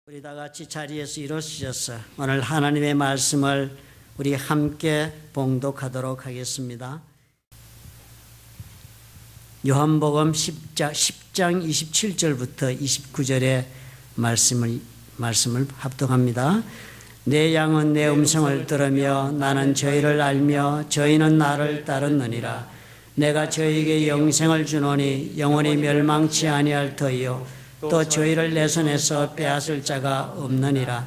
우리 다 같이 자리에서 일어서셔서 오늘 하나님의 말씀을 우리 함께 봉독하도록 하겠습니다. 요한복음 10장 27절부터 29절의 말씀을 합독합니다. 내 양은 내 음성을 들으며 나는 저희를 알며 저희는 나를 따르느니라. 내가 저희에게 영생을 주노니 영원히 멸망치 아니할 터이요 또 저희를 내 손에서 빼앗을 자가 없느니라.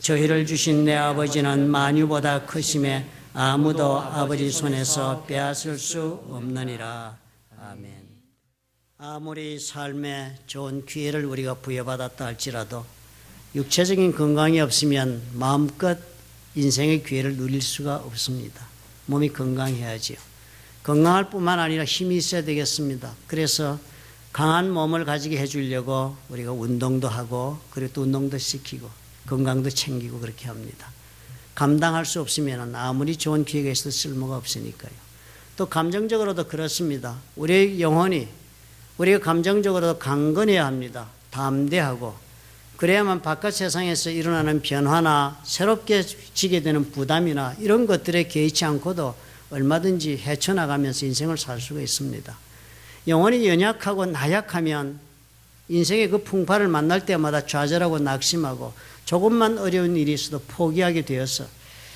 저희를 주신 내 아버지는 만유보다 크심에 아무도 아버지 손에서 빼앗을 수 없느니라. 아멘. 아무리 삶에 좋은 기회를 우리가 부여받았다 할지라도 육체적인 건강이 없으면 마음껏 인생의 기회를 누릴 수가 없습니다. 몸이 건강해야지요. 건강할 뿐만 아니라 힘이 있어야 되겠습니다. 그래서 강한 몸을 가지게 해주려고 우리가 운동도 하고 그리고 또 운동도 시키고 건강도 챙기고 그렇게 합니다. 감당할 수 없으면 아무리 좋은 기회가 있어도 쓸모가 없으니까요. 또 감정적으로도 그렇습니다. 우리의 영혼이 우리가 감정적으로도 강건해야 합니다. 담대하고 그래야만 바깥 세상에서 일어나는 변화나 새롭게 지게 되는 부담이나 이런 것들에 개의치 않고도 얼마든지 헤쳐나가면서 인생을 살 수가 있습니다. 영혼이 연약하고 나약하면 인생의 그 풍파를 만날 때마다 좌절하고 낙심하고 조금만 어려운 일이 있어도 포기하게 되어서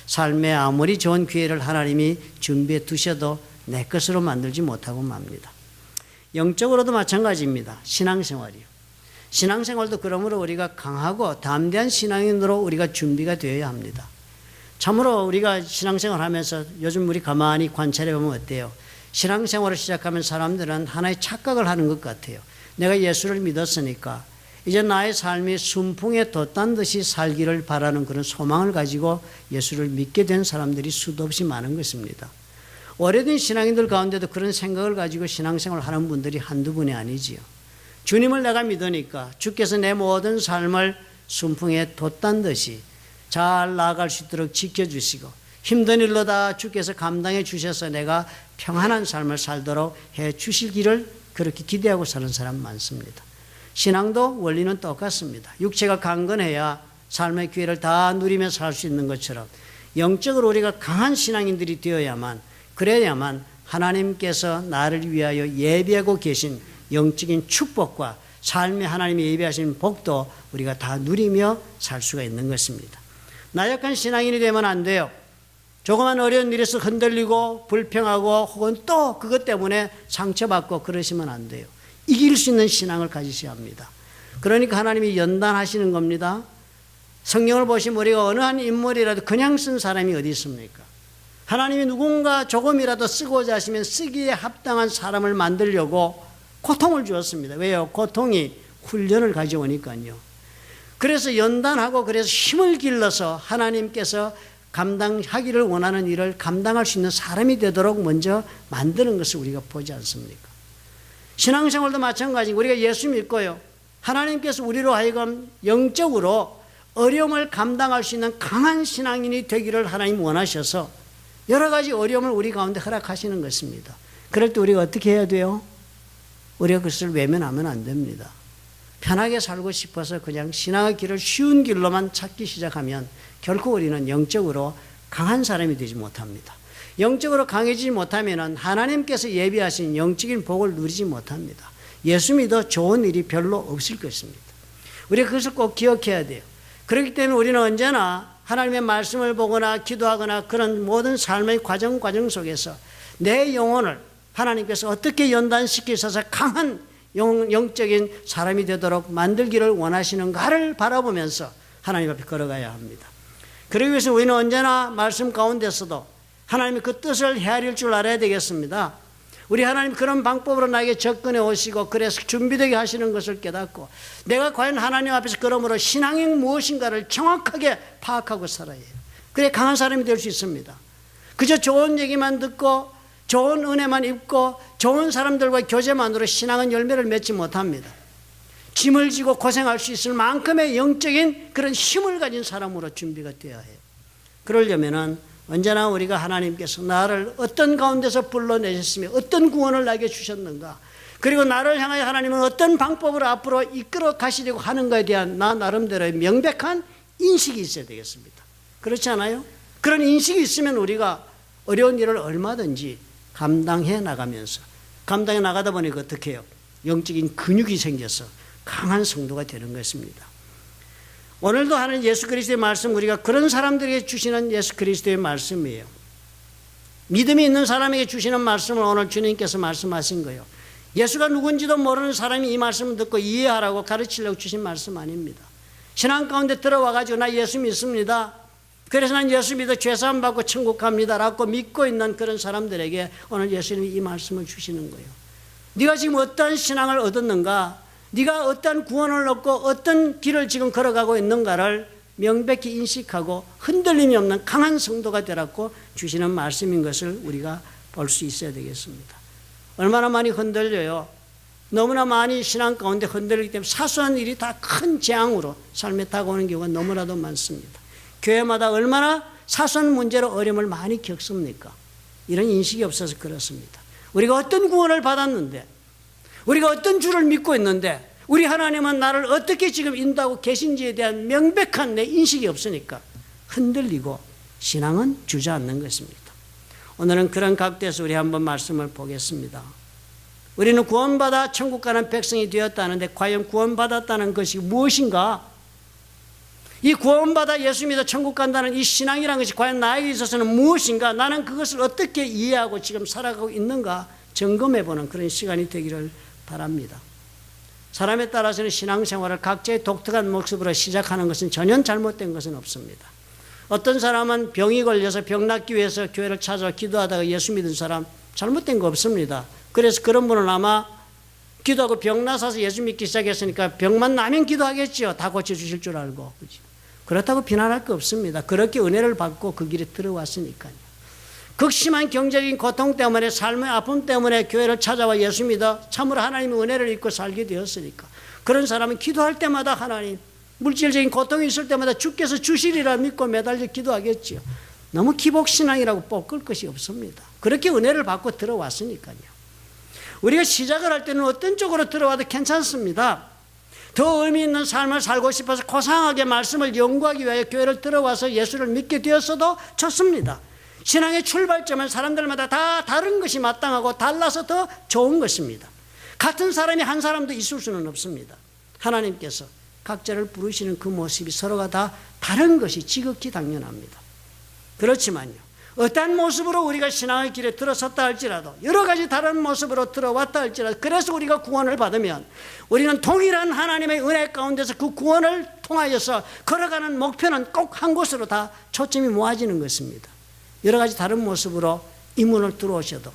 삶에 아무리 좋은 기회를 하나님이 준비해 두셔도 내 것으로 만들지 못하고 맙니다. 영적으로도 마찬가지입니다. 신앙생활이요. 신앙생활도 그러므로 우리가 강하고 담대한 신앙인으로 우리가 준비가 되어야 합니다. 참으로 우리가 신앙생활 하면서 요즘 우리 가만히 관찰해 보면 어때요? 신앙생활을 시작하면 사람들은 하나의 착각을 하는 것 같아요. 내가 예수를 믿었으니까 이제 나의 삶이 순풍에 돛단 듯이 살기를 바라는 그런 소망을 가지고 예수를 믿게 된 사람들이 수도 없이 많은 것입니다. 오래된 신앙인들 가운데도 그런 생각을 가지고 신앙생활을 하는 분들이 한두 분이 아니지요. 주님을 내가 믿으니까 주께서 내 모든 삶을 순풍에 돛단 듯이 잘 나아갈 수 있도록 지켜주시고 힘든 일로 다 주께서 감당해 주셔서 내가 평안한 삶을 살도록 해 주시기를 그렇게 기대하고 사는 사람 많습니다. 신앙도 원리는 똑같습니다. 육체가 강건해야 삶의 기회를 다 누리며 살 수 있는 것처럼 영적으로 우리가 강한 신앙인들이 되어야만 그래야만 하나님께서 나를 위하여 예비하고 계신 영적인 축복과 삶에 하나님이 예비하신 복도 우리가 다 누리며 살 수가 있는 것입니다. 나약한 신앙인이 되면 안 돼요. 조그만 어려운 일에서 흔들리고 불평하고 혹은 또 그것 때문에 상처받고 그러시면 안 돼요. 이길 수 있는 신앙을 가지셔야 합니다. 그러니까 하나님이 연단하시는 겁니다. 성경을 보시면 우리가 어느 한 인물이라도 그냥 쓴 사람이 어디 있습니까? 하나님이 누군가 조금이라도 쓰고자 하시면 쓰기에 합당한 사람을 만들려고 고통을 주었습니다. 왜요? 고통이 훈련을 가져오니까요. 그래서 연단하고 그래서 힘을 길러서 하나님께서 감당하기를 원하는 일을 감당할 수 있는 사람이 되도록 먼저 만드는 것을 우리가 보지 않습니까? 신앙생활도 마찬가지고 우리가 예수 믿고요. 하나님께서 우리로 하여금 영적으로 어려움을 감당할 수 있는 강한 신앙인이 되기를 하나님 원하셔서 여러 가지 어려움을 우리 가운데 허락하시는 것입니다. 그럴 때 우리가 어떻게 해야 돼요? 우리가 그것을 외면하면 안 됩니다. 편하게 살고 싶어서 그냥 신앙의 길을 쉬운 길로만 찾기 시작하면 결코 우리는 영적으로 강한 사람이 되지 못합니다. 영적으로 강해지지 못하면 하나님께서 예비하신 영적인 복을 누리지 못합니다. 예수 믿어 좋은 일이 별로 없을 것입니다. 우리가 그것을 꼭 기억해야 돼요. 그렇기 때문에 우리는 언제나 하나님의 말씀을 보거나 기도하거나 그런 모든 삶의 과정 속에서 내 영혼을 하나님께서 어떻게 연단시키셔서 강한 영적인 사람이 되도록 만들기를 원하시는가를 바라보면서 하나님 앞에 걸어가야 합니다. 그러기 위해서 우리는 언제나 말씀 가운데서도 하나님의 그 뜻을 헤아릴 줄 알아야 되겠습니다. 우리 하나님 그런 방법으로 나에게 접근해 오시고 그래서 준비되게 하시는 것을 깨닫고 내가 과연 하나님 앞에서 그러므로 신앙이 무엇인가를 정확하게 파악하고 살아야 해요. 그래 강한 사람이 될 수 있습니다. 그저 좋은 얘기만 듣고 좋은 은혜만 입고 좋은 사람들과 교제만으로 신앙은 열매를 맺지 못합니다. 짐을 지고 고생할 수 있을 만큼의 영적인 그런 힘을 가진 사람으로 준비가 되어야 해요. 그러려면은 언제나 우리가 하나님께서 나를 어떤 가운데서 불러내셨으며 어떤 구원을 나에게 주셨는가 그리고 나를 향하여 하나님은 어떤 방법으로 앞으로 이끌어 가시려고 하는 것에 대한 나 나름대로의 명백한 인식이 있어야 되겠습니다. 그렇지 않아요? 그런 인식이 있으면 우리가 어려운 일을 얼마든지 감당해 나가면서, 감당해 나가다 보니까 어떻게 해요? 영적인 근육이 생겨서 강한 성도가 되는 것입니다. 오늘도 하는 예수 그리스도의 말씀, 우리가 그런 사람들에게 주시는 예수 그리스도의 말씀이에요. 믿음이 있는 사람에게 주시는 말씀을 오늘 주님께서 말씀하신 거예요. 예수가 누군지도 모르는 사람이 이 말씀을 듣고 이해하라고 가르치려고 주신 말씀 아닙니다. 신앙 가운데 들어와가지고 나 예수 믿습니다, 그래서 난 예수 믿어 죄사함 받고 천국 갑니다 라고 믿고 있는 그런 사람들에게 오늘 예수님이 이 말씀을 주시는 거예요. 네가 지금 어떤 신앙을 얻었는가, 네가 어떤 구원을 얻고 어떤 길을 지금 걸어가고 있는가를 명백히 인식하고 흔들림이 없는 강한 성도가 되라고 주시는 말씀인 것을 우리가 볼 수 있어야 되겠습니다. 얼마나 많이 흔들려요. 너무나 많이 신앙 가운데 흔들리기 때문에 사소한 일이 다 큰 재앙으로 삶에 다가오는 경우가 너무나도 많습니다. 교회마다 얼마나 사소한 문제로 어려움을 많이 겪습니까? 이런 인식이 없어서 그렇습니다. 우리가 어떤 구원을 받았는데, 우리가 어떤 주를 믿고 있는데, 우리 하나님은 나를 어떻게 지금 인도하고 계신지에 대한 명백한 내 인식이 없으니까 흔들리고 신앙은 주저앉는 것입니다. 오늘은 그런 각도에서 우리 한번 말씀을 보겠습니다. 우리는 구원받아 천국 가는 백성이 되었다는데 과연 구원받았다는 것이 무엇인가? 이 구원받아 예수 믿어 천국 간다는 이 신앙이라는 것이 과연 나에게 있어서는 무엇인가? 나는 그것을 어떻게 이해하고 지금 살아가고 있는가 점검해보는 그런 시간이 되기를 바랍니다. 사람에 따라서는 신앙생활을 각자의 독특한 모습으로 시작하는 것은 전혀 잘못된 것은 없습니다. 어떤 사람은 병이 걸려서 병 낫기 위해서 교회를 찾아 기도하다가 예수 믿은 사람 잘못된 거 없습니다. 그래서 그런 분은 아마 기도하고 병 나서서 예수 믿기 시작했으니까 병만 나면 기도하겠죠. 다 고쳐주실 줄 알고. 그렇죠? 그렇다고 비난할 거 없습니다. 그렇게 은혜를 받고 그 길에 들어왔으니까요. 극심한 경제적인 고통 때문에, 삶의 아픔 때문에 교회를 찾아와 예수 믿어 참으로 하나님의 은혜를 입고 살게 되었으니까 그런 사람은 기도할 때마다 하나님, 물질적인 고통이 있을 때마다 주께서 주시리라 믿고 매달려 기도하겠지요. 너무 기복신앙이라고 볶을 것이 없습니다. 그렇게 은혜를 받고 들어왔으니까요. 우리가 시작을 할 때는 어떤 쪽으로 들어와도 괜찮습니다. 더 의미 있는 삶을 살고 싶어서 고상하게 말씀을 연구하기 위하여 교회를 들어와서 예수를 믿게 되었어도 좋습니다. 신앙의 출발점은 사람들마다 다 다른 것이 마땅하고 달라서 더 좋은 것입니다. 같은 사람이 한 사람도 있을 수는 없습니다. 하나님께서 각자를 부르시는 그 모습이 서로가 다 다른 것이 지극히 당연합니다. 그렇지만요, 어떠한 모습으로 우리가 신앙의 길에 들어섰다 할지라도, 여러 가지 다른 모습으로 들어왔다 할지라도, 그래서 우리가 구원을 받으면 우리는 동일한 하나님의 은혜 가운데서 그 구원을 통하여서 걸어가는 목표는 꼭 한 곳으로 다 초점이 모아지는 것입니다. 여러 가지 다른 모습으로 이 문을 들어오셔도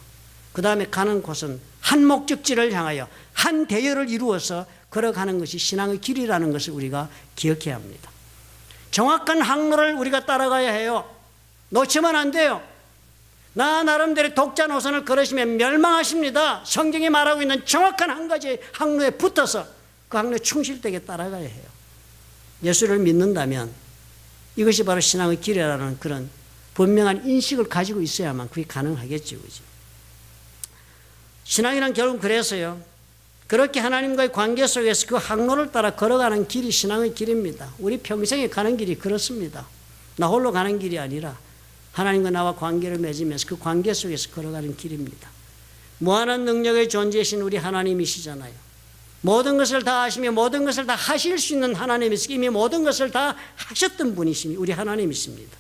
그 다음에 가는 곳은 한 목적지를 향하여 한 대열을 이루어서 걸어가는 것이 신앙의 길이라는 것을 우리가 기억해야 합니다. 정확한 항로를 우리가 따라가야 해요. 놓치면 안 돼요. 나 나름대로 독자 노선을 걸으시면 멸망하십니다. 성경이 말하고 있는 정확한 한 가지 항로에 붙어서 그 항로에 충실되게 따라가야 해요. 예수를 믿는다면 이것이 바로 신앙의 길이라는 그런 분명한 인식을 가지고 있어야만 그게 가능하겠죠. 그죠? 신앙이란 결국 그래서요, 그렇게 하나님과의 관계 속에서 그 항로를 따라 걸어가는 길이 신앙의 길입니다. 우리 평생에 가는 길이 그렇습니다. 나 홀로 가는 길이 아니라 하나님과 나와 관계를 맺으면서 그 관계 속에서 걸어가는 길입니다. 무한한 능력의 존재이신 우리 하나님이시잖아요. 모든 것을 다 하시며 모든 것을 다 하실 수 있는 하나님이시고 이미 모든 것을 다 하셨던 분이시니 우리 하나님이십니다.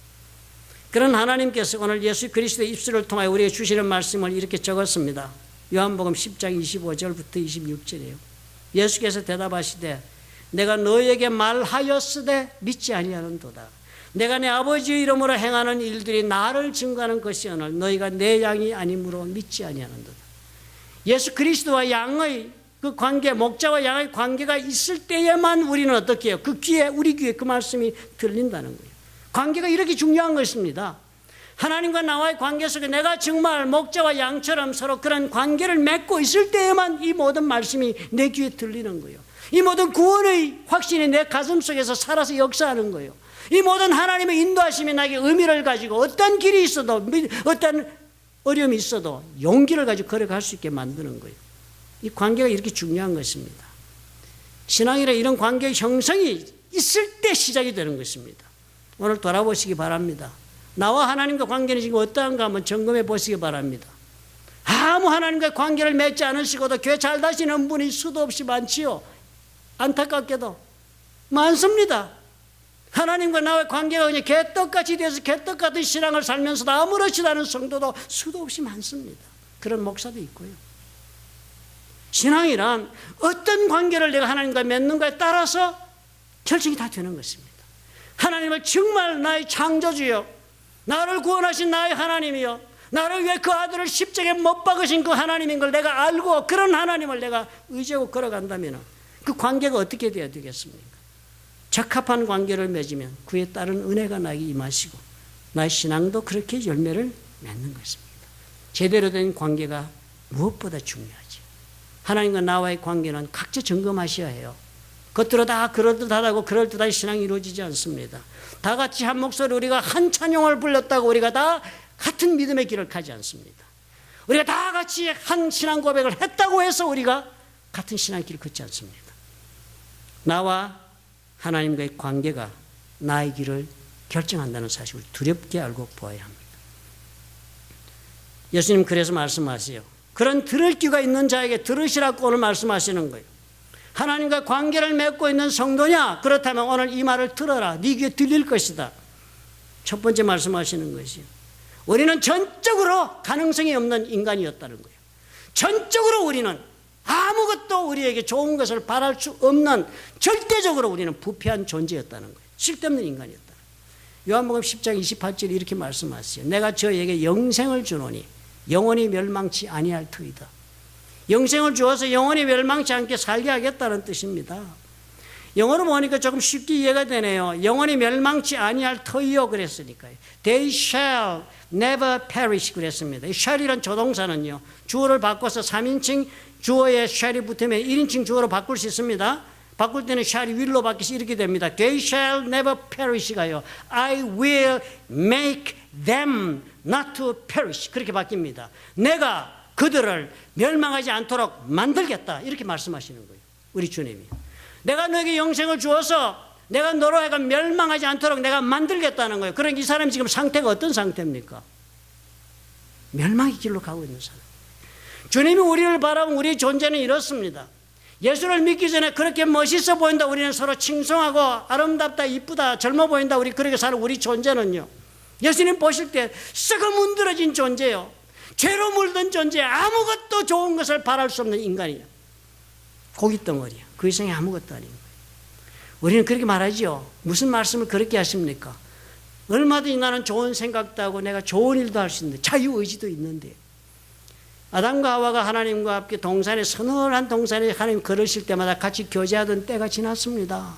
그런 하나님께서 오늘 예수 그리스도의 입술을 통하여 우리에게 주시는 말씀을 이렇게 적었습니다. 요한복음 10장 25절부터 26절이에요. 예수께서 대답하시되 내가 너희에게 말하였으되 믿지 아니하는도다. 내가 내 아버지의 이름으로 행하는 일들이 나를 증거하는 것이오늘 너희가 내 양이 아니므로 믿지 아니하는도다. 예수 그리스도와 양의 그 관계, 목자와 양의 관계가 있을 때에만 우리는 어떻게 해요? 그 귀에, 우리 귀에 그 말씀이 들린다는 거예요. 관계가 이렇게 중요한 것입니다. 하나님과 나와의 관계 속에 내가 정말 목자와 양처럼 서로 그런 관계를 맺고 있을 때에만 이 모든 말씀이 내 귀에 들리는 거예요. 이 모든 구원의 확신이 내 가슴 속에서 살아서 역사하는 거예요. 이 모든 하나님의 인도하심이 나에게 의미를 가지고 어떤 길이 있어도, 어떤 어려움이 있어도 용기를 가지고 걸어갈 수 있게 만드는 거예요. 이 관계가 이렇게 중요한 것입니다. 신앙이란 이런 관계의 형성이 있을 때 시작이 되는 것입니다. 오늘 돌아보시기 바랍니다. 나와 하나님과 관계는 지금 어떠한가 한번 점검해 보시기 바랍니다. 아무 하나님과 관계를 맺지 않으시고도 교회 잘 다니는 분이 수도 없이 많지요. 안타깝게도 많습니다. 하나님과 나와의 관계가 그냥 개떡같이 돼서 개떡 같은 신앙을 살면서도 아무렇지도 않은 성도도 수도 없이 많습니다. 그런 목사도 있고요. 신앙이란 어떤 관계를 내가 하나님과 맺는가에 따라서 결정이 다 되는 것입니다. 하나님을 정말 나의 창조주요, 나를 구원하신 나의 하나님이요, 나를 위해 그 아들을 십자가에 못 박으신 그 하나님인 걸 내가 알고 그런 하나님을 내가 의지하고 걸어간다면 그 관계가 어떻게 되어야 되겠습니까? 적합한 관계를 맺으면 그에 따른 은혜가 나에게 임하시고 나의 신앙도 그렇게 열매를 맺는 것입니다. 제대로 된 관계가 무엇보다 중요하죠. 하나님과 나와의 관계는 각자 점검하셔야 해요. 겉으로 다 그럴듯하다고 그럴듯하게 신앙이 이루어지지 않습니다. 다 같이 한 목소리 우리가 한 찬양을 불렀다고 우리가 다 같은 믿음의 길을 가지 않습니다. 우리가 다 같이 한 신앙 고백을 했다고 해서 우리가 같은 신앙 길을 걷지 않습니다. 나와 하나님과의 관계가 나의 길을 결정한다는 사실을 두렵게 알고 보아야 합니다. 예수님 그래서 말씀하세요. 그런 들을 귀가 있는 자에게 들으시라고 오늘 말씀하시는 거예요. 하나님과 관계를 맺고 있는 성도냐? 그렇다면 오늘 이 말을 들어라. 네 귀에 들릴 것이다. 첫 번째 말씀하시는 것이요. 우리는 전적으로 가능성이 없는 인간이었다는 거예요. 전적으로 우리는 아무것도 우리에게 좋은 것을 바랄 수 없는 절대적으로 우리는 부패한 존재였다는 거예요. 쓸데없는 인간이었다. 요한복음 10장 28절에 이렇게 말씀하세요. 내가 저에게 영생을 주노니 영원히 멸망치 아니할 터이다. 영생을 주어서 영원히 멸망치 않게 살게 하겠다는 뜻입니다. 영어로 보니까 조금 쉽게 이해가 되네요. 영원히 멸망치 아니할 터이요 그랬으니까요. They shall never perish 그랬습니다. 이 shall이란 조동사는요. 주어를 바꿔서 3인칭 주어에 shall이 붙으면 1인칭 주어로 바꿀 수 있습니다. 바꿀 때는 shall이 will로 바뀌어서 이렇게 됩니다. They shall never perish가요. I will make them not to perish 그렇게 바뀝니다. 내가 그들을 멸망하지 않도록 만들겠다 이렇게 말씀하시는 거예요. 우리 주님이. 내가 너에게 영생을 주어서 내가 너로 하여금 멸망하지 않도록 내가 만들겠다는 거예요. 그러니까 이 사람이 지금 상태가 어떤 상태입니까? 멸망의 길로 가고 있는 사람. 주님이 우리를 바라본 우리의 존재는 이렇습니다. 예수를 믿기 전에 그렇게 멋있어 보인다. 우리는 서로 칭송하고 아름답다, 이쁘다, 젊어 보인다. 우리 그렇게 사는 우리 존재는요. 예수님 보실 때 썩어 문드러진 존재요. 죄로 물든 존재, 아무것도 좋은 것을 바랄 수 없는 인간이에요. 고깃덩어리야. 그 이상이 아무것도 아닌 거예요. 우리는 그렇게 말하죠. 무슨 말씀을 그렇게 하십니까? 얼마든지 나는 좋은 생각도 하고 내가 좋은 일도 할 수 있는데 자유의지도 있는데 아담과 하와가 하나님과 함께 동산에 서늘한 동산에 하나님 걸으실 때마다 같이 교제하던 때가 지났습니다.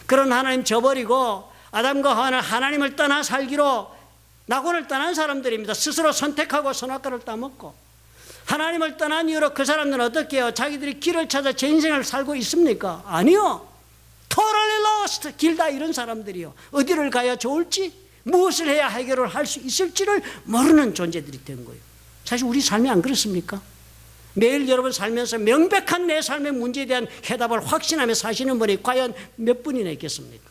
그런 하나님 저버리고 아담과 하와는 하나님을 떠나 살기로 낙원을 떠난 사람들입니다. 스스로 선택하고 선악과를 따먹고 하나님을 떠난 이후로 그 사람들은 어떻게 해요? 자기들이 길을 찾아 제 인생을 살고 있습니까? 아니요. Totally lost. 길 다 잃은 사람들이요. 어디를 가야 좋을지 무엇을 해야 해결을 할 수 있을지를 모르는 존재들이 된 거예요. 사실 우리 삶이 안 그렇습니까? 매일 여러분 살면서 명백한 내 삶의 문제에 대한 해답을 확신하며 사시는 분이 과연 몇 분이나 있겠습니까?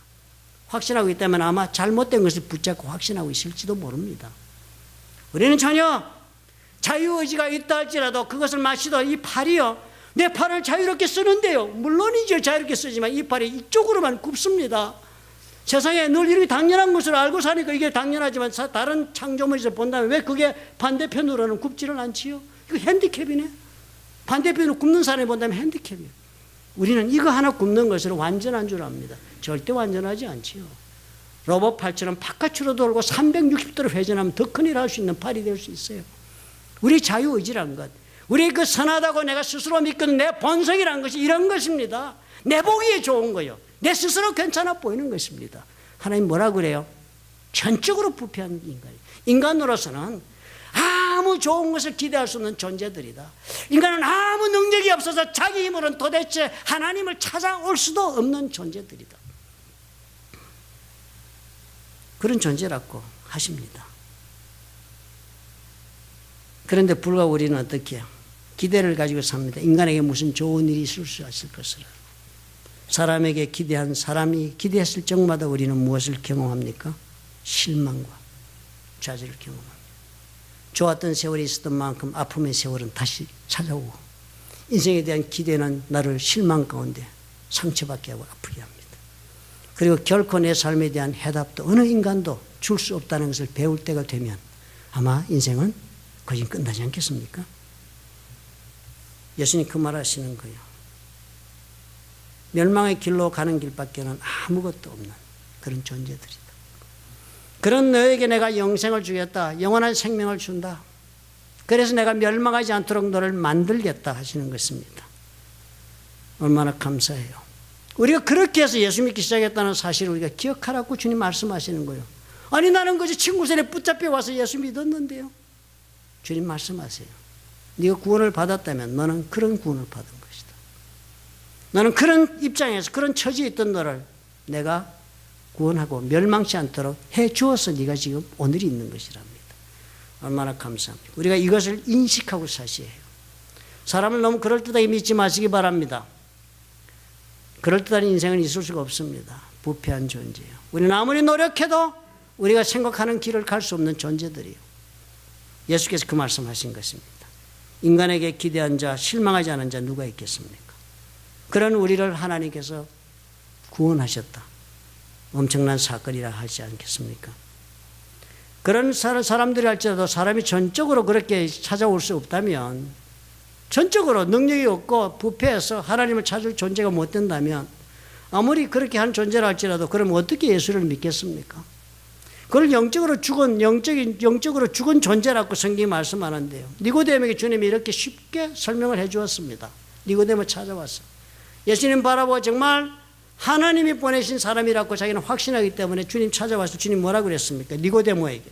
확신하고 있다면 아마 잘못된 것을 붙잡고 확신하고 있을지도 모릅니다. 우리는 전혀 자유의지가 있다 할지라도 그것을 마치도 이 팔이요. 내 팔을 자유롭게 쓰는데요. 물론이죠. 자유롭게 쓰지만 이 팔이 이쪽으로만 굽습니다. 세상에 늘 이렇게 당연한 것을 알고 사니까 이게 당연하지만 다른 창조물에서 본다면 왜 그게 반대편으로는 굽지를 않지요? 이거 핸디캡이네. 반대편으로 굽는 사람이 본다면 핸디캡이에요. 우리는 이거 하나 굽는 것으로 완전한 줄 압니다. 절대 완전하지 않지요. 로봇 팔처럼 바깥으로 돌고 360도로 회전하면 더 큰일 할 수 있는 팔이 될 수 있어요. 우리 자유의지란 것, 우리 그 선하다고 내가 스스로 믿는 내 본성이란 것이 이런 것입니다. 내 보기에 좋은 거요. 내 스스로 괜찮아 보이는 것입니다. 하나님 뭐라 그래요? 전적으로 부패한 인간. 인간으로서는 아무 좋은 것을 기대할 수 없는 존재들이다. 인간은 아무 능력이 없어서 자기 힘으로는 도대체 하나님을 찾아올 수도 없는 존재들이다. 그런 존재라고 하십니다. 그런데 불과 우리는 어떻게 해요? 기대를 가지고 삽니다. 인간에게 무슨 좋은 일이 있을 수 있을 것이라. 사람에게 기대한 사람이 기대했을 적마다 우리는 무엇을 경험합니까? 실망과 좌절을 경험합니다. 좋았던 세월이 있었던 만큼 아픔의 세월은 다시 찾아오고 인생에 대한 기대는 나를 실망 가운데 상처받게 하고 아프게 합니다. 그리고 결코 내 삶에 대한 해답도 어느 인간도 줄 수 없다는 것을 배울 때가 되면 아마 인생은 거의 끝나지 않겠습니까? 예수님 그 말 하시는 거예요. 멸망의 길로 가는 길밖에는 아무것도 없는 그런 존재들이다. 그런 너에게 내가 영생을 주겠다. 영원한 생명을 준다. 그래서 내가 멸망하지 않도록 너를 만들겠다 하시는 것입니다. 얼마나 감사해요. 우리가 그렇게 해서 예수 믿기 시작했다는 사실을 우리가 기억하라고 주님 말씀하시는 거예요. 아니 나는 그저 친구 손에 붙잡혀 와서 예수 믿었는데요. 주님 말씀하세요. 네가 구원을 받았다면 너는 그런 구원을 받은 것이다. 너는 그런 입장에서 그런 처지에 있던 너를 내가 구원하고 멸망치 않도록 해 주어서 네가 지금 오늘이 있는 것이랍니다. 얼마나 감사합니다. 우리가 이것을 인식하고 사셔야 해요. 사람을 너무 그럴듯하게 믿지 마시기 바랍니다. 그럴듯한 인생은 있을 수가 없습니다. 부패한 존재예요. 우리는 아무리 노력해도 우리가 생각하는 길을 갈 수 없는 존재들이에요. 예수께서 그 말씀하신 것입니다. 인간에게 기대한 자, 실망하지 않은 자 누가 있겠습니까? 그런 우리를 하나님께서 구원하셨다. 엄청난 사건이라 하지 않겠습니까? 그런 사람들이 할지라도 사람이 전적으로 그렇게 찾아올 수 없다면, 전적으로 능력이 없고 부패해서 하나님을 찾을 존재가 못 된다면 아무리 그렇게 한 존재라 할지라도 그럼 어떻게 예수를 믿겠습니까? 그걸 영적으로 죽은 존재라고 성경이 말씀하는데요. 니고데모에게 주님이 이렇게 쉽게 설명을 해 주었습니다. 니고데모 찾아왔어. 예수님 바라보고 정말 하나님이 보내신 사람이라고 자기는 확신하기 때문에 주님 찾아와서 주님 뭐라고 그랬습니까? 니고데모에게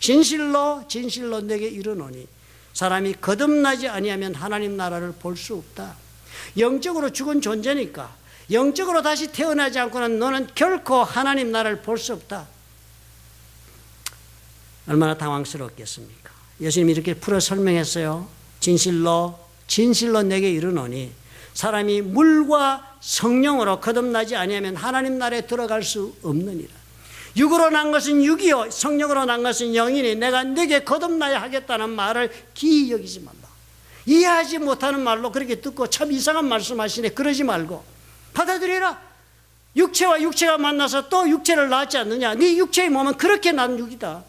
진실로 진실로 내게 이르노니 사람이 거듭나지 아니하면 하나님 나라를 볼 수 없다. 영적으로 죽은 존재니까 영적으로 다시 태어나지 않고는 너는 결코 하나님 나라를 볼 수 없다. 얼마나 당황스럽겠습니까? 예수님이 이렇게 풀어 설명했어요. 진실로 진실로 내게 이르노니 사람이 물과 성령으로 거듭나지 아니하면 하나님 나라에 들어갈 수 없느니라. 육으로 난 것은 육이요 성령으로 난 것은 영이니 내가 네게 거듭나야 하겠다는 말을 기이 여기지 말라. 이해하지 못하는 말로 그렇게 듣고 참 이상한 말씀하시네. 그러지 말고 받아들이라. 육체와 육체가 만나서 또 육체를 낳지 않느냐. 네 육체의 몸은 그렇게 난 육이다.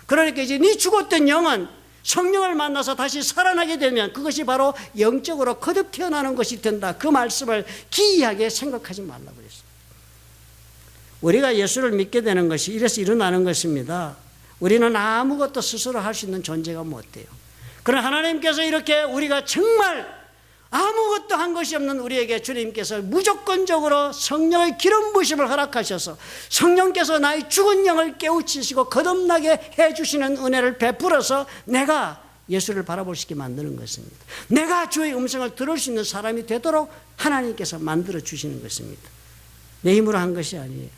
그러니까 이제 네 죽었던 영은 성령을 만나서 다시 살아나게 되면 그것이 바로 영적으로 거듭 태어나는 것이 된다. 그 말씀을 기이하게 생각하지 말라고 그랬습니다. 우리가 예수를 믿게 되는 것이 이래서 일어나는 것입니다. 우리는 아무것도 스스로 할 수 있는 존재가 못 돼요. 그러나 하나님께서 이렇게 우리가 정말 아무것도 한 것이 없는 우리에게 주님께서 무조건적으로 성령의 기름 부으심을 허락하셔서 성령께서 나의 죽은 영을 깨우치시고 거듭나게 해주시는 은혜를 베풀어서 내가 예수를 바라볼 수 있게 만드는 것입니다. 내가 주의 음성을 들을 수 있는 사람이 되도록 하나님께서 만들어 주시는 것입니다. 내 힘으로 한 것이 아니에요.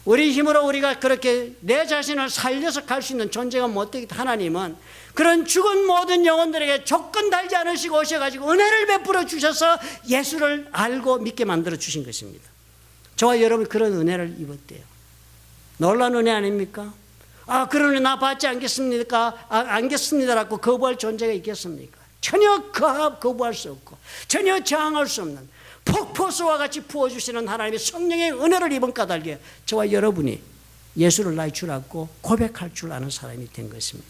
우리 힘으로 우리가 그렇게 내 자신을 살려서 갈 수 있는 존재가 못 되기 때문에 하나님은 그런 죽은 모든 영혼들에게 조건 달지 않으시고 오셔가지고 은혜를 베풀어 주셔서 예수를 알고 믿게 만들어 주신 것입니다. 저와 여러분 그런 은혜를 입었대요. 놀라운 은혜 아닙니까? 그런 은혜 나 받지 않겠습니까? 않겠습니다라고 거부할 존재가 있겠습니까? 전혀 거부할 수 없고 전혀 저항할 수 없는 폭포수와 같이 부어주시는 하나님의 성령의 은혜를 입은 까닭에 저와 여러분이 예수를 나의 줄 알고 고백할 줄 아는 사람이 된 것입니다.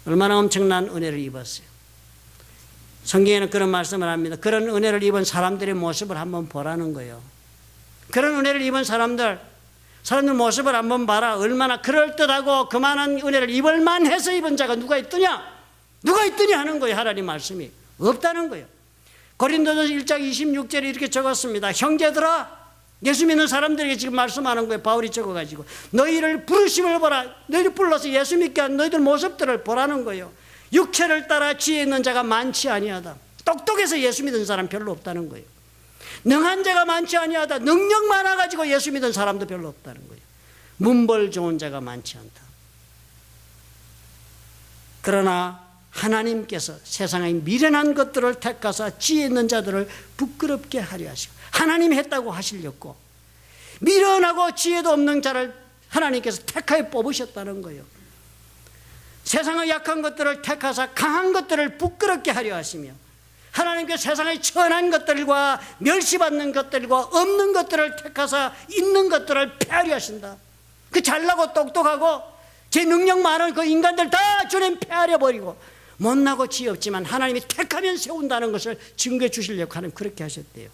얼마나 엄청난 은혜를 입었어요. 성경에는 그런 말씀을 합니다. 그런 은혜를 입은 사람들의 모습을 한번 보라는 거예요. 그런 은혜를 입은 사람들 모습을 한번 봐라. 얼마나 그럴듯하고 그만한 은혜를 입을 만해서 입은 자가 누가 있더냐? 누가 있더냐 하는 거예요. 하나님 말씀이 없다는 거예요. 고린도전서 1장 26절에 이렇게 적었습니다. 형제들아, 예수 믿는 사람들에게 지금 말씀하는 거예요. 바울이 적어가지고 너희를 부르심을 보라. 너희를 불러서 예수 믿게 한 너희들 모습들을 보라는 거예요. 육체를 따라 지혜 있는 자가 많지 아니하다. 똑똑해서 예수 믿는 사람 별로 없다는 거예요. 능한 자가 많지 아니하다. 능력 많아가지고 예수 믿는 사람도 별로 없다는 거예요. 문벌 좋은 자가 많지 않다. 그러나 하나님께서 세상에 미련한 것들을 택하사 지혜 있는 자들을 부끄럽게 하려 하시고, 하나님이 했다고 하시려고 미련하고 지혜도 없는 자를 하나님께서 택하여 뽑으셨다는 거예요. 세상의 약한 것들을 택하사 강한 것들을 부끄럽게 하려 하시며, 하나님께서 세상의 천한 것들과 멸시받는 것들과 없는 것들을 택하사 있는 것들을 폐하려 하신다. 그 잘나고 똑똑하고 제 능력 많은 그 인간들 다 주님 폐하려 버리고, 못나고 지혜 없지만 하나님이 택하면 세운다는 것을 증거해 주시려고 하나님 그렇게 하셨대요.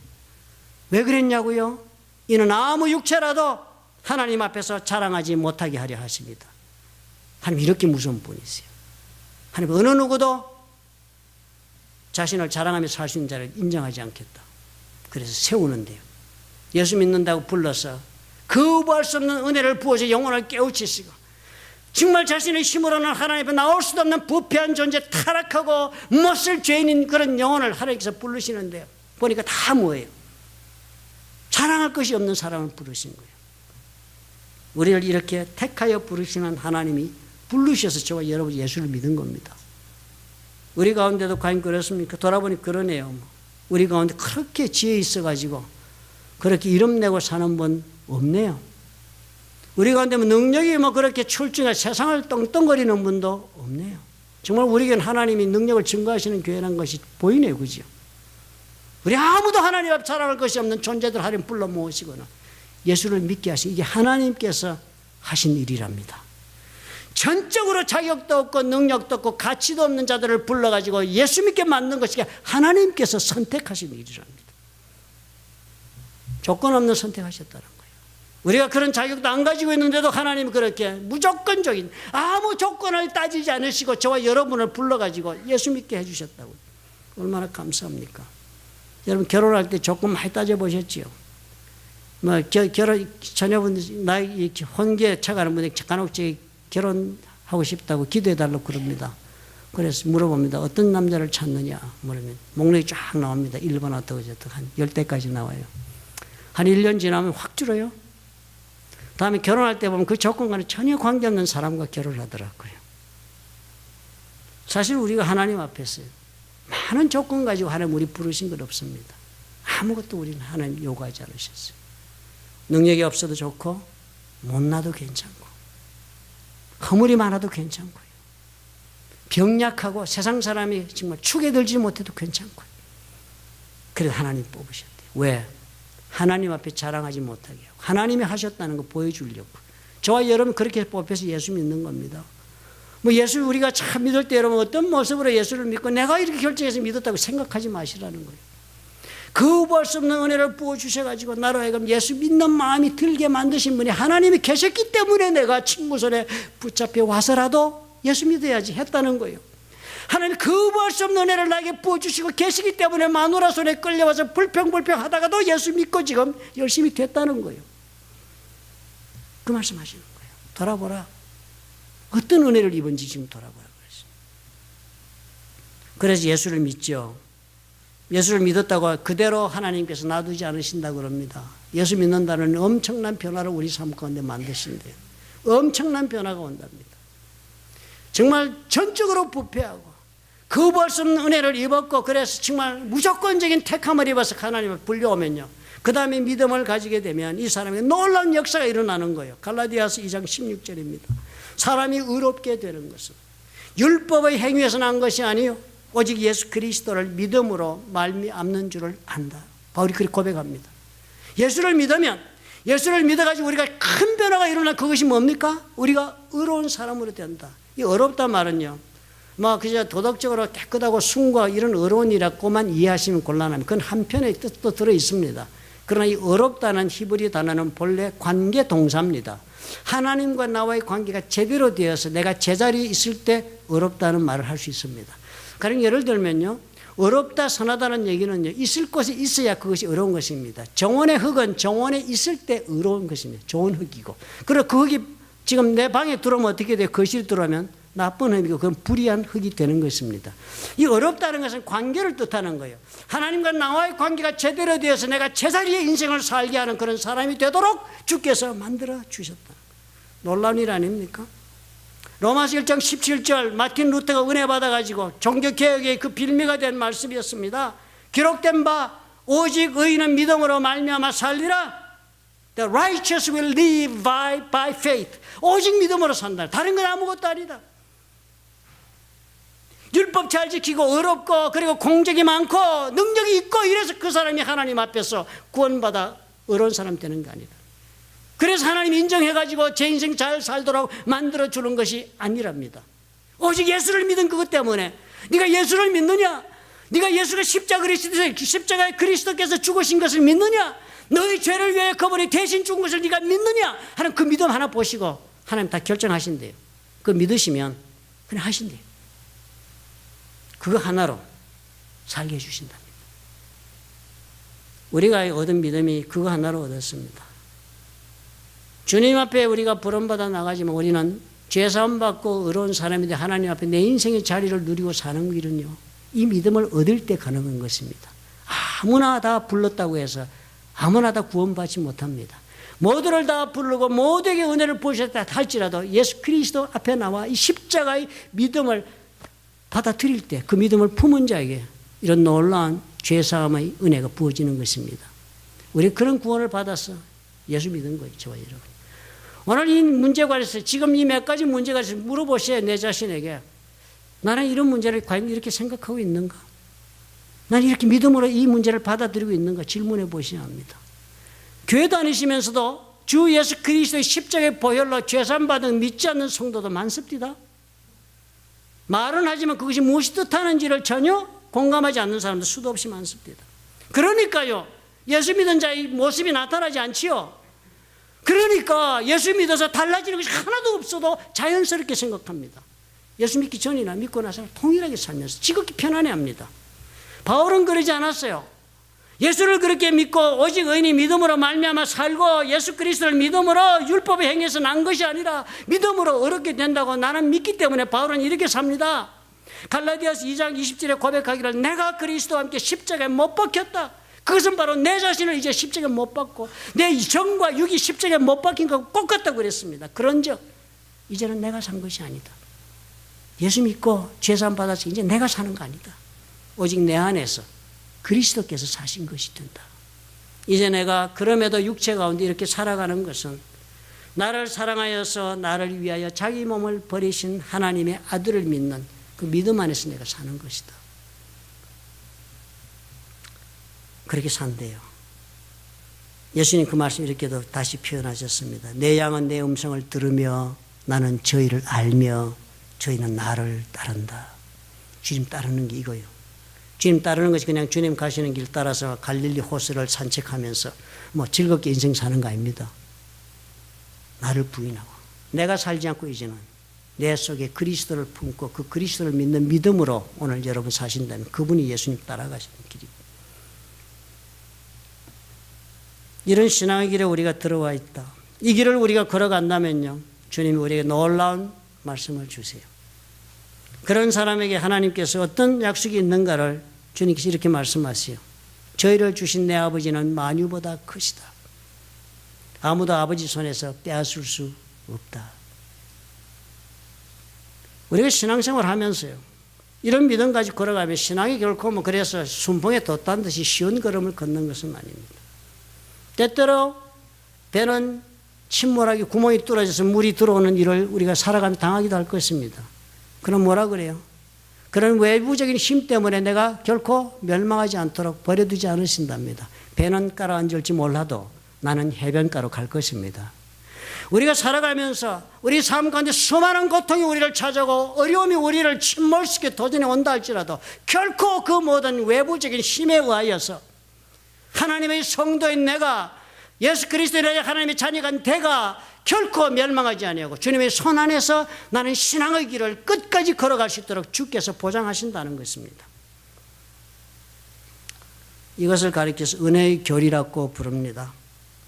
왜 그랬냐고요? 이는 아무 육체라도 하나님 앞에서 자랑하지 못하게 하려 하십니다. 하나님 이렇게 무서운 분이세요. 하나님 어느 누구도 자신을 자랑하며 살 수 있는 자를 인정하지 않겠다. 그래서 세우는데요. 예수 믿는다고 불러서 거부할 수 없는 은혜를 부어서 영혼을 깨우치시고, 정말 자신의 힘으로는 하나님 앞에 나올 수도 없는 부패한 존재, 타락하고 못쓸 죄인인 그런 영혼을 하나님께서 부르시는데요. 보니까 다 뭐예요? 자랑할 것이 없는 사람을 부르신 거예요. 우리를 이렇게 택하여 부르시는 하나님이 부르셔서 저와 여러분 예수를 믿은 겁니다. 우리 가운데도 과연 그렇습니까? 돌아보니 그러네요. 우리 가운데 그렇게 지혜 있어가지고 그렇게 이름 내고 사는 분 없네요. 우리 가운데 능력이 그렇게 출중해 세상을 떵떵거리는 분도 없네요. 정말 우리에게는 하나님이 능력을 증거하시는 교회라는 것이 보이네요. 그죠? 우리 아무도 하나님 앞 자랑할 것이 없는 존재들 하나님 불러 모으시거나 예수를 믿게 하신, 이게 하나님께서 하신 일이랍니다. 전적으로 자격도 없고 능력도 없고 가치도 없는 자들을 불러가지고 예수 믿게 만든 것이 하나님께서 선택하신 일이랍니다. 조건 없는 선택하셨다는 거예요. 우리가 그런 자격도 안 가지고 있는데도 하나님이 그렇게 무조건적인 아무 조건을 따지지 않으시고 저와 여러분을 불러가지고 예수 믿게 해주셨다고. 얼마나 감사합니까? 여러분 결혼할 때 조건 많이 따져보셨지요? 결혼 자녀분 나이 혼계 차가는 분이 간혹 결혼하고 싶다고 기도해달라고 그럽니다. 그래서 물어봅니다. 어떤 남자를 찾느냐 물으면 목록이 쫙 나옵니다. 1번 어떻고 저떻고 한 10대까지 나와요. 한 1년 지나면 확 줄어요. 다음에 결혼할 때 보면 그 조건과는 전혀 관계없는 사람과 결혼을 하더라고요. 사실 우리가 하나님 앞에서 많은 조건 가지고 하나님 우리 부르신 것 없습니다. 아무것도 우리는 하나님 요구하지 않으셨어요. 능력이 없어도 좋고 못나도 괜찮고 허물이 많아도 괜찮고요. 병약하고 세상 사람이 정말 축에 들지 못해도 괜찮고요. 그래서 하나님 뽑으셨대요. 왜? 하나님 앞에 자랑하지 못하게 하고 하나님이 하셨다는 거 보여주려고. 저와 여러분 그렇게 뽑혀서 예수 믿는 겁니다. 예수 우리가 참 믿을 때 여러분 어떤 모습으로 예수를 믿고 내가 이렇게 결정해서 믿었다고 생각하지 마시라는 거예요. 거부할 수 없는 은혜를 부어주셔가지고 나로 하여금 예수 믿는 마음이 들게 만드신 분이 하나님이 계셨기 때문에 내가 친구 손에 붙잡혀 와서라도 예수 믿어야지 했다는 거예요. 하나님 거부할 수 없는 은혜를 나에게 부어주시고 계시기 때문에 마누라 손에 끌려와서 불평불평 하다가도 예수 믿고 지금 열심히 됐다는 거예요. 그 말씀하시는 거예요. 돌아보라. 어떤 은혜를 입은지 지금 돌아보라 그랬어요. 그래서 예수를 믿죠. 예수를 믿었다고 그대로 하나님께서 놔두지 않으신다고 그럽니다. 예수 믿는다는 엄청난 변화를 우리 삶 가운데 만드신대요. 엄청난 변화가 온답니다. 정말 전적으로 부패하고 거부할 수 없는 은혜를 입었고 그래서 정말 무조건적인 택함을 입어서 하나님을 불려오면요. 그 다음에 믿음을 가지게 되면 이 사람이 놀라운 역사가 일어나는 거예요. 갈라디아서 2장 16절입니다. 사람이 의롭게 되는 것은 율법의 행위에서 난 것이 아니요 오직 예수 그리스도를 믿음으로 말미암는 줄을 안다. 바울이 그렇게 고백합니다. 예수를 믿으면 예수를 믿어가지고 우리가 큰 변화가 일어나 그것이 뭡니까? 우리가 의로운 사람으로 된다. 이 어렵단 말은요. 그저 도덕적으로 깨끗하고 순과 이런 어려운 일이라고만 이해하시면 곤란합니다. 그건 한편의 뜻도 들어 있습니다. 그러나 이 어렵다는 히브리 단어는 본래 관계 동사입니다. 하나님과 나와의 관계가 제대로 되어서 내가 제자리에 있을 때 어렵다는 말을 할 수 있습니다. 가령 예를 들면요. 어렵다 선하다는 얘기는요. 있을 곳에 있어야 그것이 어려운 것입니다. 정원의 흙은 정원에 있을 때 어려운 것입니다. 좋은 흙이고. 그리고 그 흙이 지금 내 방에 들어오면 어떻게 돼요? 거실에 들어오면 나쁜 흙이고 그건 불의한 흙이 되는 것입니다. 이 어렵다는 것은 관계를 뜻하는 거예요. 하나님과 나와의 관계가 제대로 되어서 내가 제자리에 인생을 살게 하는 그런 사람이 되도록 주께서 만들어 주셨다. 놀라운 일 아닙니까? 로마서 1장 17절 마틴 루터가 은혜 받아가지고 종교개혁의 그 빌미가 된 말씀이었습니다. 기록된 바 오직 의인은 믿음으로 말미암아 살리라. The righteous will live by faith. 오직 믿음으로 산다. 다른 건 아무것도 아니다. 율법 잘 지키고 어렵고 그리고 공적이 많고 능력이 있고 이래서 그 사람이 하나님 앞에서 구원받아 어려운 사람 되는 게 아니다. 그래서 하나님 인정해가지고 제 인생 잘 살도록 만들어주는 것이 아니랍니다. 오직 예수를 믿은 그것 때문에 네가 예수를 믿느냐? 네가 예수가 십자가에 그리스도께서 죽으신 것을 믿느냐? 너희 죄를 위해 그분이 대신 죽은 것을 네가 믿느냐? 하는 그 믿음 하나 보시고 하나님 다 결정하신대요. 그 믿으시면 그냥 하신대요. 그거 하나로 살게 해주신답니다. 우리가 얻은 믿음이 그거 하나로 얻었습니다. 주님 앞에 우리가 부름받아 나가지만 우리는 죄사함 받고 어려운 사람인데 하나님 앞에 내 인생의 자리를 누리고 사는 길은요, 이 믿음을 얻을 때 가능한 것입니다. 아무나 다 불렀다고 해서 아무나 다 구원받지 못합니다. 모두를 다 부르고 모두에게 은혜를 부으셨다 할지라도 예수 그리스도 앞에 나와 이 십자가의 믿음을 받아들일 때 그 믿음을 품은 자에게 이런 놀라운 죄사함의 은혜가 부어지는 것입니다. 우리 그런 구원을 받아서 예수 믿은 거예요, 저와 여러분. 오늘 이 문제에 관해서 지금 이 몇 가지 문제에 관해서 물어보세요, 내 자신에게. 나는 이런 문제를 과연 이렇게 생각하고 있는가? 나는 이렇게 믿음으로 이 문제를 받아들이고 있는가? 질문해 보셔야 합니다. 교회 다니시면서도 주 예수 그리스도의 십자가의 보혈로 죄산받은 믿지 않는 성도도 많습니다. 말은 하지만 그것이 무엇이 뜻하는지를 전혀 공감하지 않는 사람도 수도 없이 많습니다. 그러니까요, 예수 믿은 자의 모습이 나타나지 않지요. 그러니까 예수 믿어서 달라지는 것이 하나도 없어도 자연스럽게 생각합니다. 예수 믿기 전이나 믿고 나서는 통일하게 살면서 지극히 편안해합니다. 바울은 그러지 않았어요. 예수를 그렇게 믿고 오직 의인이 믿음으로 말미암아 살고 예수 그리스도를 믿음으로 율법에 행해서 난 것이 아니라 믿음으로 어렵게 된다고 나는 믿기 때문에 바울은 이렇게 삽니다. 갈라디아서 2장 20절에 고백하기를 내가 그리스도와 함께 십자가에 못 박혔다. 그것은 바로 내 자신을 이제 십자가에 못 박고 내 정과 육이 십자가에 못 박힌 것과 똑같다고 그랬습니다. 그런즉 이제는 내가 산 것이 아니다. 예수 믿고 죄사함 받아서 이제 내가 사는 거 아니다. 오직 내 안에서 그리스도께서 사신 것이 된다. 이제 내가 그럼에도 육체 가운데 이렇게 살아가는 것은 나를 사랑하여서 나를 위하여 자기 몸을 버리신 하나님의 아들을 믿는 그 믿음 안에서 내가 사는 것이다. 그렇게 산대요. 예수님 그 말씀 이렇게도 다시 표현하셨습니다. 내 양은 내 음성을 들으며 나는 저희를 알며 저희는 나를 따른다. 주님 따르는 게 이거예요. 주님 따르는 것이 그냥 주님 가시는 길 따라서 갈릴리 호수를 산책하면서 뭐 즐겁게 인생 사는 거 아닙니다. 나를 부인하고 내가 살지 않고 이제는 내 속에 그리스도를 품고 그 그리스도를 믿는 믿음으로 오늘 여러분 사신다면 그분이 예수님 따라가시는 길입니다. 이런 신앙의 길에 우리가 들어와 있다. 이 길을 우리가 걸어간다면요, 주님이 우리에게 놀라운 말씀을 주세요. 그런 사람에게 하나님께서 어떤 약속이 있는가를 주님께서 이렇게 말씀하세요. 저희를 주신 내 아버지는 만유보다 크시다. 아무도 아버지 손에서 빼앗을 수 없다. 우리가 신앙생활 하면서요, 이런 믿음 가지고 걸어가면 신앙이 결코 뭐 그래서 순봉에 돛단 듯이 쉬운 걸음을 걷는 것은 아닙니다. 때때로 배는 침몰하게 구멍이 뚫어져서 물이 들어오는 일을 우리가 살아가며 당하기도 할 것입니다. 그럼 뭐라 그래요? 그런 외부적인 힘 때문에 내가 결코 멸망하지 않도록 버려두지 않으신답니다. 배는 가라앉을지 몰라도 나는 해변가로 갈 것입니다. 우리가 살아가면서 우리 삶 가운데 수많은 고통이 우리를 찾아오고 어려움이 우리를 침몰시켜 도전해 온다 할지라도 결코 그 모든 외부적인 힘에 의하여서 하나님의 성도인 내가 예수 그리스도의 하나님의 자녀가 내가 결코 멸망하지 아니하고 주님의 손 안에서 나는 신앙의 길을 끝까지 걸어갈 수 있도록 주께서 보장하신다는 것입니다. 이것을 가리켜서 은혜의 교리라고 부릅니다.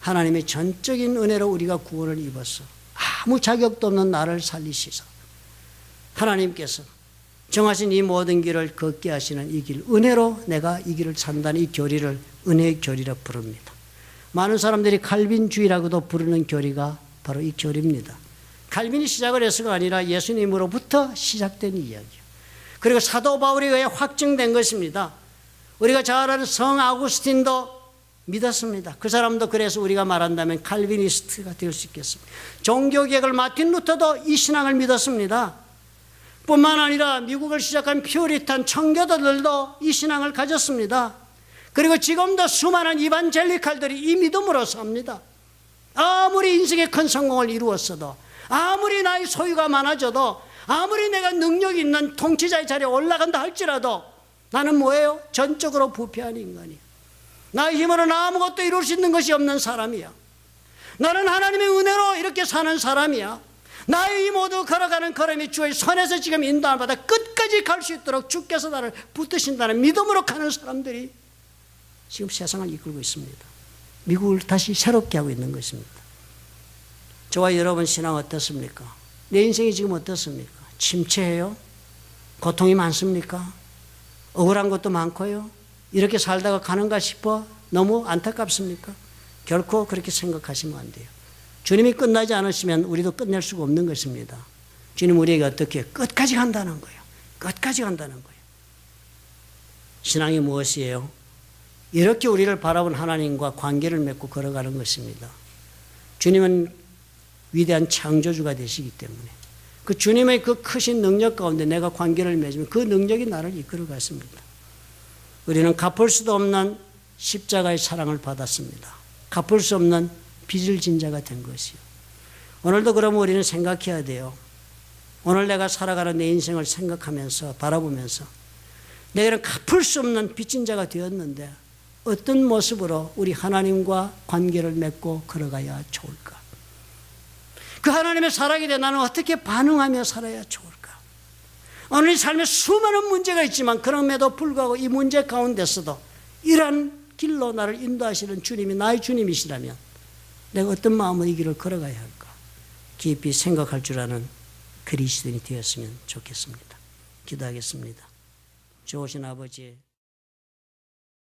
하나님의 전적인 은혜로 우리가 구원을 입어서 아무 자격도 없는 나를 살리시사 하나님께서 정하신 이 모든 길을 걷게 하시는 이 길, 은혜로 내가 이 길을 산다는 이 교리를 은혜의 교리라 부릅니다. 많은 사람들이 칼빈주의라고도 부르는 교리가 바로 이 교리입니다. 칼빈이 시작을 해서가 아니라 예수님으로부터 시작된 이야기예요. 그리고 사도 바울에 의해 확증된 것입니다. 우리가 잘 아는 성 아구스틴도 믿었습니다. 그 사람도 그래서 우리가 말한다면 칼비니스트가 될 수 있겠습니다. 종교개혁을 마틴 루터도 이 신앙을 믿었습니다. 뿐만 아니라 미국을 시작한 퓨리탄 청교도들도 이 신앙을 가졌습니다. 그리고 지금도 수많은 이반젤리칼들이 이 믿음으로 삽니다. 아무리 인생의 큰 성공을 이루었어도, 아무리 나의 소유가 많아져도, 아무리 내가 능력 있는 통치자의 자리에 올라간다 할지라도 나는 뭐예요? 전적으로 부패한 인간이야. 나의 힘으로는 아무것도 이룰 수 있는 것이 없는 사람이야. 나는 하나님의 은혜로 이렇게 사는 사람이야. 나의 이 모두 걸어가는 걸음이 주의 손에서 지금 인도함을 받아 끝까지 갈 수 있도록 주께서 나를 붙드신다는 믿음으로 가는 사람들이 지금 세상을 이끌고 있습니다. 미국을 다시 새롭게 하고 있는 것입니다. 저와 여러분 신앙 어떻습니까? 내 인생이 지금 어떻습니까? 침체해요? 고통이 많습니까? 억울한 것도 많고요. 이렇게 살다가 가는가 싶어 너무 안타깝습니까? 결코 그렇게 생각하시면 안 돼요. 주님이 끝나지 않으시면 우리도 끝낼 수가 없는 것입니다. 주님 우리에게 어떻게 끝까지 간다는 거예요. 끝까지 간다는 거예요. 신앙이 무엇이에요? 이렇게 우리를 바라본 하나님과 관계를 맺고 걸어가는 것입니다. 주님은 위대한 창조주가 되시기 때문에 그 주님의 그 크신 능력 가운데 내가 관계를 맺으면 그 능력이 나를 이끌어 갔습니다. 우리는 갚을 수도 없는 십자가의 사랑을 받았습니다. 갚을 수 없는 빚을 진 자가 된 것이요. 오늘도 그러면 우리는 생각해야 돼요. 오늘 내가 살아가는 내 인생을 생각하면서 바라보면서 내가 갚을 수 없는 빚진 자가 되었는데 어떤 모습으로 우리 하나님과 관계를 맺고 걸어가야 좋을까? 그 하나님의 사랑에 대해 나는 어떻게 반응하며 살아야 좋을까? 오늘 삶에 수많은 문제가 있지만 그럼에도 불구하고 이 문제 가운데서도 이러한 길로 나를 인도하시는 주님이 나의 주님이시라면 내가 어떤 마음으로 이 길을 걸어가야 할까? 깊이 생각할 줄 아는 그리스도인이 되었으면 좋겠습니다. 기도하겠습니다. 좋으신 아버지